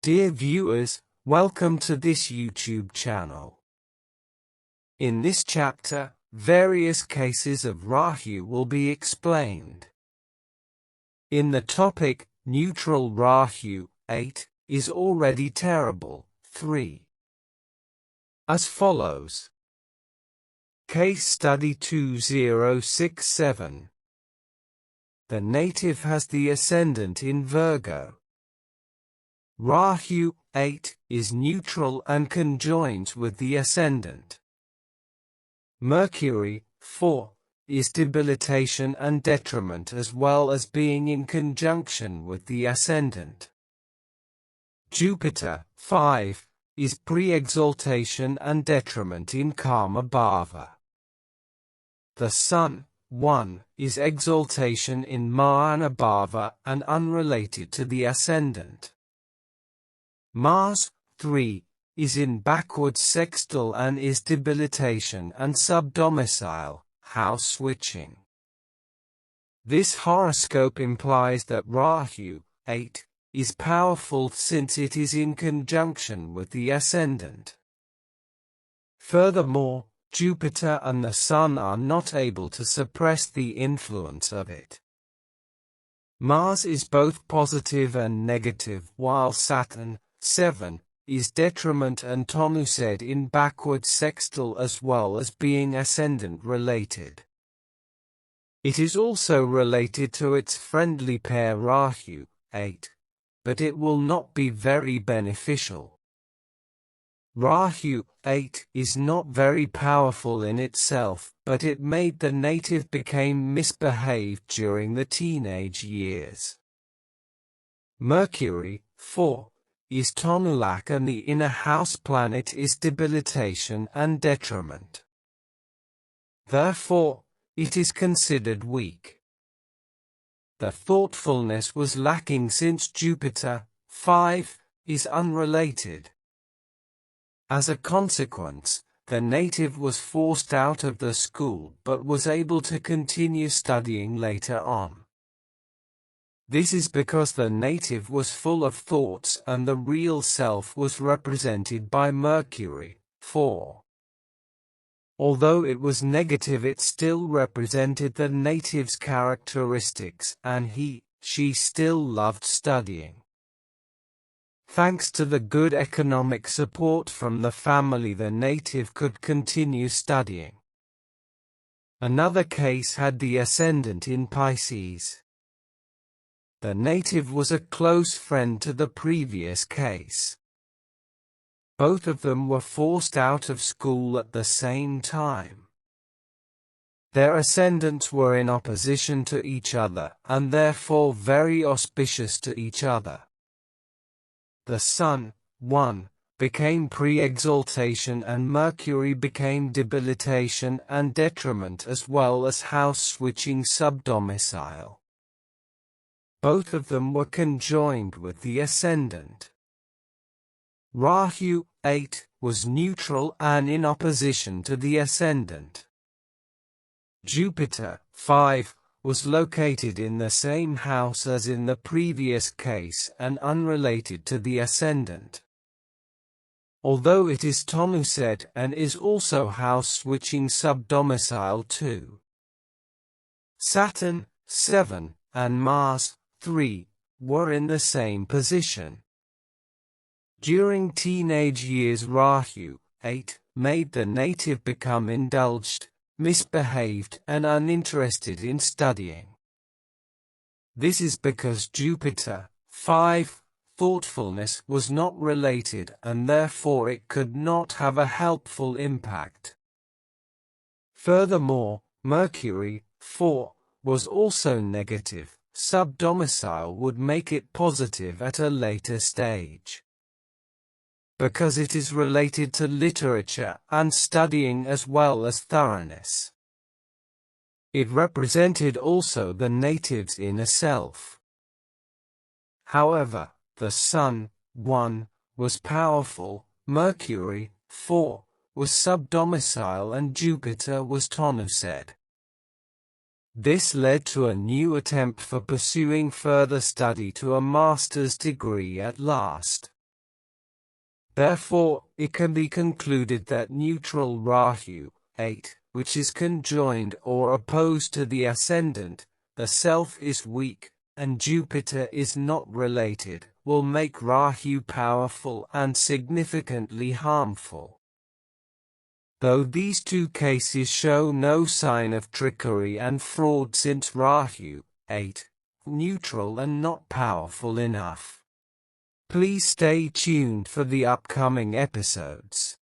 Dear viewers, welcome to this YouTube channel. In this chapter, various cases of Rahu will be explained. In the topic, neutral Rahu, 8, is already terrible, 3. As follows. Case Study 2067. The native has the Ascendant in Virgo. Rahu, 8, is neutral and conjoins with the Ascendant. Mercury, 4, is debilitation and detriment as well as being in conjunction with the Ascendant. Jupiter, 5, is pre-exaltation and detriment in Karma Bhava. The Sun, 1, is exaltation in Marana Bhava and unrelated to the Ascendant. Mars, 3, is in backward sextile and is debilitation and sub-domicile, house switching. This horoscope implies that Rahu, 8, is powerful since it is in conjunction with the Ascendant. Furthermore, Jupiter and the Sun are not able to suppress the influence of it. Mars is both positive and negative while Saturn, 7, is Detriment and Tanu-Sed in backward sextile as well as being Ascendant related. It is also related to its friendly pair Rahu, 8, but it will not be very beneficial. Rahu, 8, is not very powerful in itself, but it made the native become misbehaved during the teenage years. Mercury, 4, is Tanu-Lak and the inner house planet is debilitation and detriment. Therefore, it is considered weak. The thoughtfulness was lacking since Jupiter, 5, is unrelated. As a consequence, the native was forced out of the school but was able to continue studying later on. This is because the native was full of thoughts and the real self was represented by Mercury, 4. Although it was negative, it still represented the native's characteristics and she still loved studying. Thanks to the good economic support from the family, the native could continue studying. Another case had the Ascendant in Pisces. The native was a close friend to the previous case. Both of them were forced out of school at the same time. Their ascendants were in opposition to each other and therefore very auspicious to each other. The Sun, 1, became pre-exaltation and Mercury became debilitation and detriment as well as house switching sub-domicile. Both of them were conjoined with the Ascendant. Rahu, 8, was neutral and in opposition to the Ascendant. Jupiter, 5, was located in the same house as in the previous case and unrelated to the Ascendant. Although it is Tanu-Sed and is also house switching sub-domicile too. Saturn, 7, and Mars, 3, were in the same position. During teenage years, Rahu, 8, made the native become indulged, misbehaved and uninterested in studying. This is because Jupiter, 5, thoughtfulness was not related and therefore it could not have a helpful impact. Furthermore, Mercury, 4, was also negative. Sub-domicile would make it positive at a later stage. Because it is related to literature and studying as well as thoroughness. It represented also the native's inner self. However, the Sun, 1, was powerful, Mercury, 4, was sub-domicile and Jupiter was Tanu-Sed. This led to a new attempt for pursuing further study to a master's degree at last. Therefore, it can be concluded that neutral Rahu, 8, which is conjoined or opposed to the ascendant, the self is weak, and Jupiter is not related, will make Rahu powerful and significantly harmful. Though these two cases show no sign of trickery and fraud since Rahu, 8, neutral and not powerful enough. Please stay tuned for the upcoming episodes.